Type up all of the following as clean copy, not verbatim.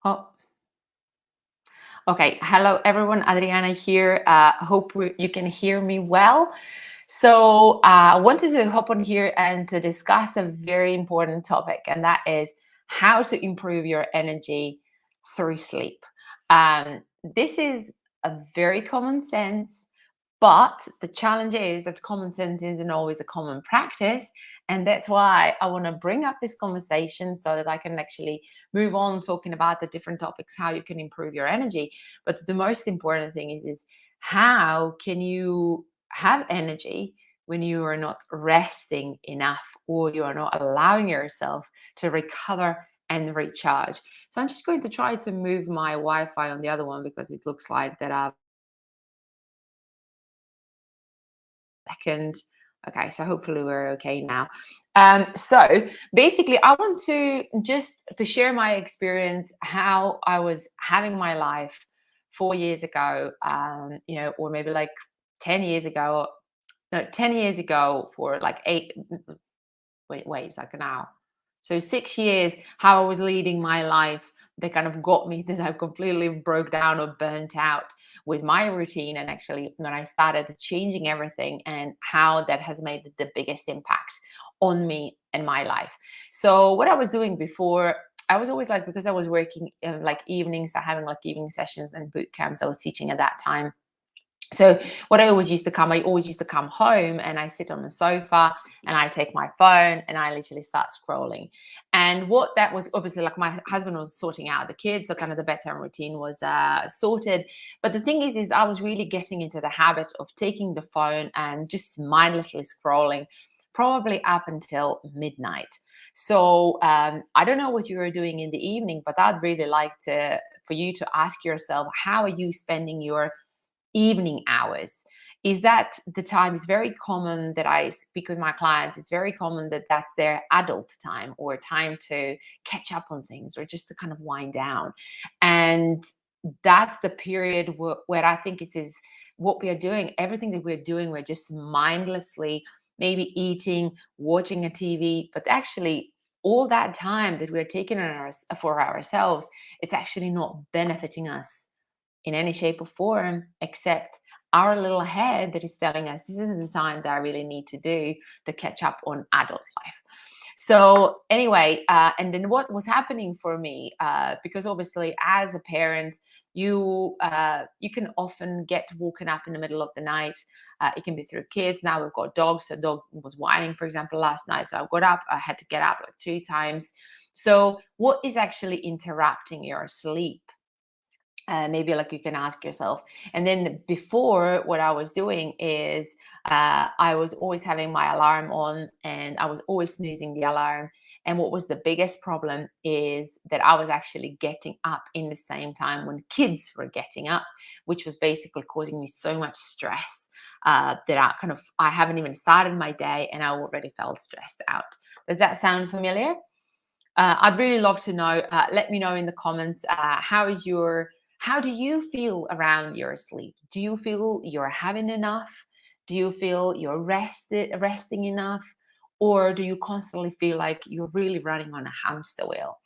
Oh, okay. Hello, everyone. Adriana here. Hope you can hear me well. So, I wanted to hop on here and to discuss a very important topic, and that is how to improve your energy through sleep. This is a very common sense, but the challenge is that common sense isn't always a common practice. And that's why I want to bring up this conversation so that I can actually move on talking about the different topics, how you can improve your energy. But the most important thing is how can you have energy when you are not resting enough or you are not allowing yourself to recover and recharge. So I'm just going to try to move my Wi-Fi on the other one because it looks like that I've second. Okay, so hopefully we're okay now. So basically, I want to just to share my experience, how I was having my life 4 years ago, or maybe like 10 years ago. No, 10 years ago for like eight. Wait a second now. So 6 years, how I was leading my life, that kind of got me that I completely broke down or burnt out with my routine. And actually, when I started changing everything and how that has made the biggest impact on me and my life. So what I was doing before, I was always like, because I was working like evenings, having like evening sessions and boot camps I was teaching at that time. So what I always used to come home and I sit on the sofa and I take my phone and I literally start scrolling. And what that was, obviously, like, my husband was sorting out the kids, so kind of the bedtime routine was sorted. But the thing is I was really getting into the habit of taking the phone and just mindlessly scrolling, probably up until midnight. So I don't know what you are doing in the evening, but I'd really like to for you to ask yourself, how are you spending your evening hours? Is that the time? Is very common that I speak with my clients, it's very common that that's their adult time or time to catch up on things or just to kind of wind down. And that's the period where I think it is what we are doing, everything that we're doing, we're just mindlessly maybe eating, watching a TV, but actually all that time that we're taking for ourselves, it's actually not benefiting us in any shape or form, except our little head that is telling us this is the time that I really need to do to catch up on adult life. So anyway, and then what was happening for me, because obviously as a parent, you can often get woken up in the middle of the night. It can be through kids. Now we've got dogs. So dog was whining, for example, last night. So I got up. I had to get up like 2 times. So what is actually interrupting your sleep? Maybe like you can ask yourself. And then before, what I was doing is I was always having my alarm on and I was always snoozing the alarm. And what was the biggest problem is that I was actually getting up in the same time when kids were getting up, which was basically causing me so much stress that I haven't even started my day and I already felt stressed out. Does that sound familiar? I'd really love to know. Let me know in the comments. How do you feel around your sleep? Do you feel you're having enough? Do you feel you're resting enough? Or do you constantly feel like you're really running on a hamster wheel?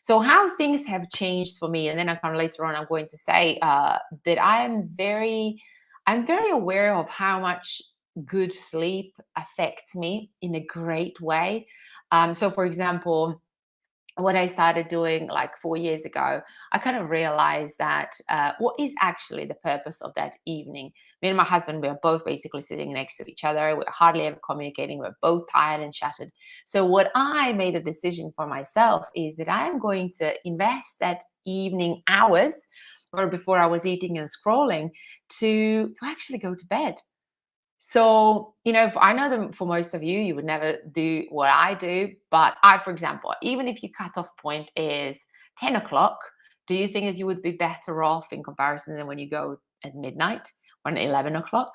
So how things have changed for me, and then I kind of later on I'm going to say that I'm very aware of how much good sleep affects me in a great way. So for example, what I started doing like 4 years ago, I kind of realized that what is actually the purpose of that evening? Me and my husband, we are both basically sitting next to each other. We're hardly ever communicating. We're both tired and shattered. So, what I made a decision for myself is that I am going to invest that evening hours, or before I was eating and scrolling, to actually go to bed. So, I know that for most of you, you would never do what I do. But I, for example, even if your cutoff point is 10 o'clock, do you think that you would be better off in comparison than when you go at midnight or at 11 o'clock?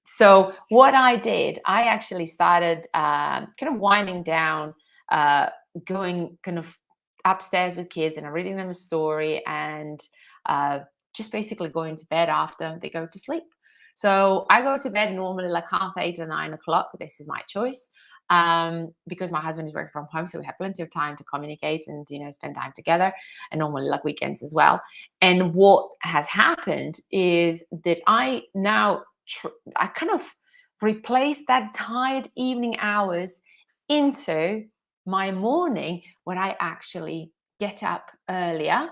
So, what I did, I actually started kind of winding down, uh, going kind of upstairs with kids and I'm reading them a story and uh, just basically going to bed after they go to sleep. So I go to bed normally like 7:30 or 9 o'clock. This is my choice. because my husband is working from home, so we have plenty of time to communicate and spend time together, and normally like weekends as well. And what has happened is that I now I kind of replace that tired evening hours into my morning, where I actually get up earlier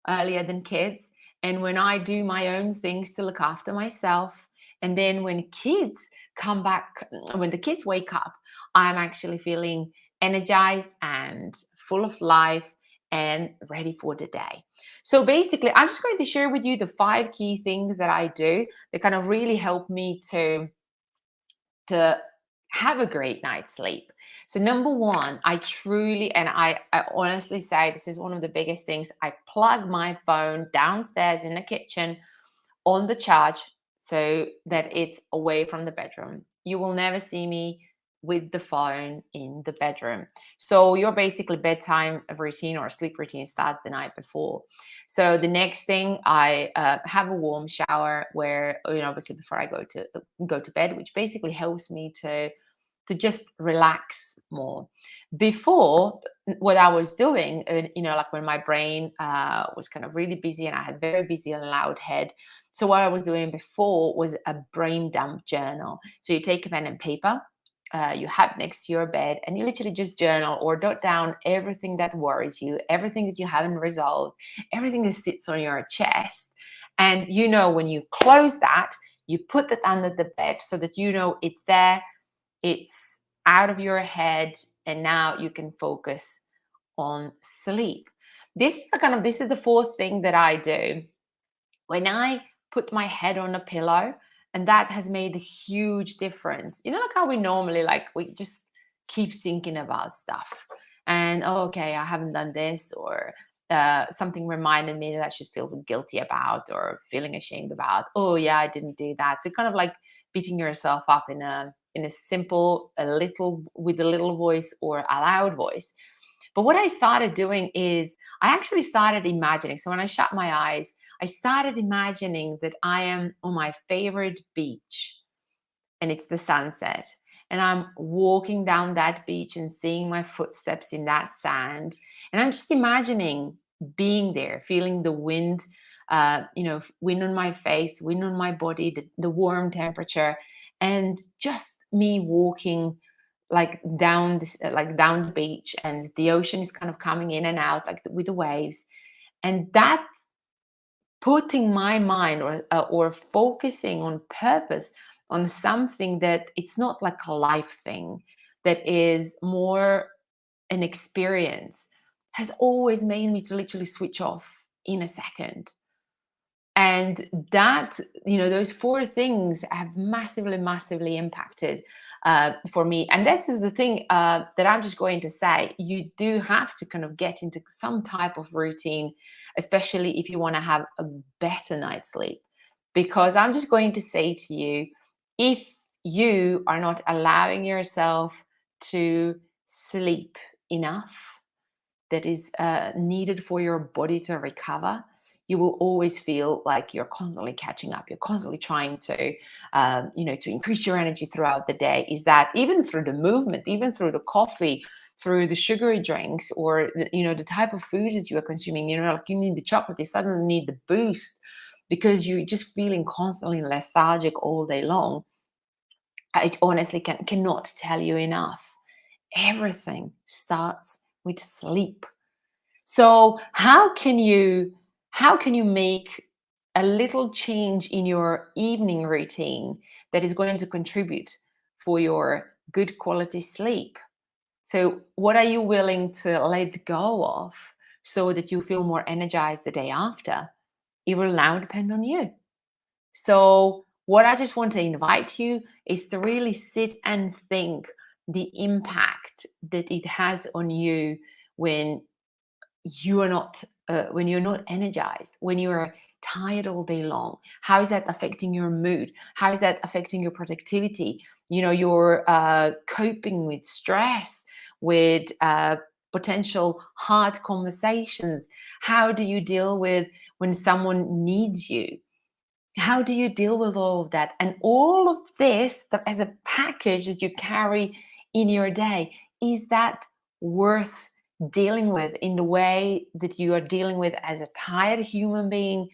than kids. And when I do my own things to look after myself, and then when kids come back, when the kids wake up, I'm actually feeling energized and full of life and ready for the day. So basically, I'm just going to share with you the 5 key things that I do that kind of really help me to have a great night's sleep. So number one, I truly, and I honestly say this is one of the biggest things. I plug my phone downstairs in the kitchen on the charge so that it's away from the bedroom. You will never see me with the phone in the bedroom. So your basically bedtime routine or sleep routine starts the night before. So the next thing, I have a warm shower where, obviously before I go to bed, which basically helps me to just relax more. Before, what I was doing, like when my brain was kind of really busy and I had very busy and loud head. So what I was doing before was a brain dump journal. So you take a pen and paper, you have next to your bed, and you literally just journal or jot down everything that worries you, everything that you haven't resolved, everything that sits on your chest. And when you close that, you put that under the bed so that it's there, it's out of your head, and now you can focus on sleep. This is the fourth thing that I do when I put my head on a pillow, and that has made a huge difference. Like how we normally, like, we just keep thinking about stuff, and oh, okay, I haven't done this, or something reminded me that I should feel guilty about or feeling ashamed about. Oh yeah, I didn't do that. So kind of like beating yourself up in a simple, a little, with a little voice or a loud voice. But what I started doing is I actually started imagining. So when I shut my eyes, I started imagining that I am on my favorite beach and it's the sunset. And I'm walking down that beach and seeing my footsteps in that sand. And I'm just imagining being there, feeling the wind, wind on my face, wind on my body, the warm temperature, and just me walking like down the beach, and the ocean is kind of coming in and out like with the waves. And that putting my mind or focusing on purpose on something that it's not like a life thing, that is more an experience, has always made me to literally switch off in a second. And that, those four things have massively impacted for me. And this is the thing that I'm just going to say. You do have to kind of get into some type of routine, especially if you want to have a better night's sleep. Because I'm just going to say to you, if you are not allowing yourself to sleep enough, that is needed for your body to recover, you will always feel like you're constantly catching up. You're constantly trying to increase your energy throughout the day. Is that even through the movement, even through the coffee, through the sugary drinks, or the type of foods that you are consuming? Like you need the chocolate, you suddenly need the boost because you're just feeling constantly lethargic all day long. I honestly cannot tell you enough. Everything starts with sleep. So how can you make a little change in your evening routine that is going to contribute for your good quality sleep? So what are you willing to let go of so that you feel more energized the day after? It will now depend on you. So what I just want to invite you is to really sit and think the impact that it has on you when you are not when you're not energized, when you're tired all day long. How is that affecting your mood? How is that affecting your productivity? Your coping with stress, with potential hard conversations. How do you deal with when someone needs you? How do you deal with all of that? And all of this as a package that you carry in your day, is that worth dealing with in the way that you are dealing with as a tired human being,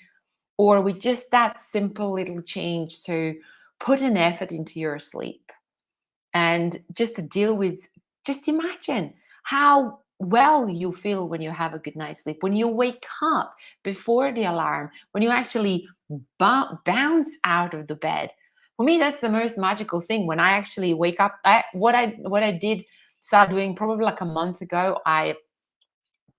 or with just that simple little change to put an effort into your sleep and just to deal with, just imagine how well you feel when you have a good night's sleep, when you wake up before the alarm, when you actually bounce out of the bed. For me, that's the most magical thing. When I actually wake up, what I did start doing probably like a month ago, I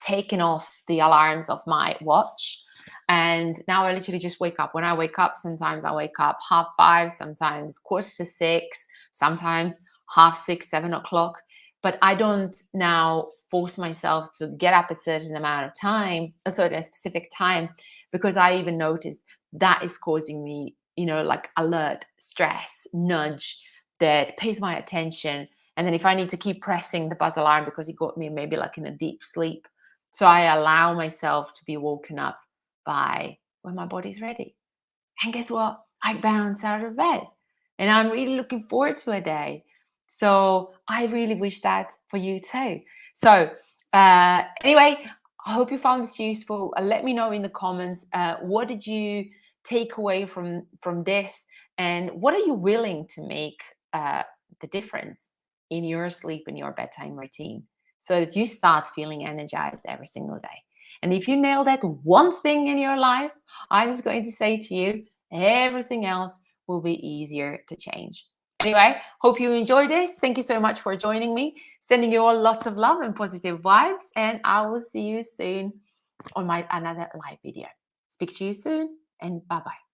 taken off the alarms of my watch. And now I literally just wake up. When I wake up, sometimes I wake up 5:30, sometimes 5:45, sometimes 5:30, 7 o'clock. But I don't now force myself to get up a certain amount of time, a certain specific time, because I even noticed that is causing me, like alert, stress, nudge that pays my attention. And then if I need to keep pressing the buzz alarm because it got me maybe like in a deep sleep, so I allow myself to be woken up by when my body's ready. And guess what? I bounce out of bed. And I'm really looking forward to a day. So I really wish that for you too. So anyway, I hope you found this useful. Let me know in the comments, what did you take away from this, and what are you willing to make the difference in your sleep and your bedtime routine, so that you start feeling energized every single day. And if you nail that one thing in your life, I'm just going to say to you, everything else will be easier to change. Anyway, hope you enjoyed this. Thank you so much for joining me. Sending you all lots of love and positive vibes. And I will see you soon on my another live video. Speak to you soon, and bye-bye.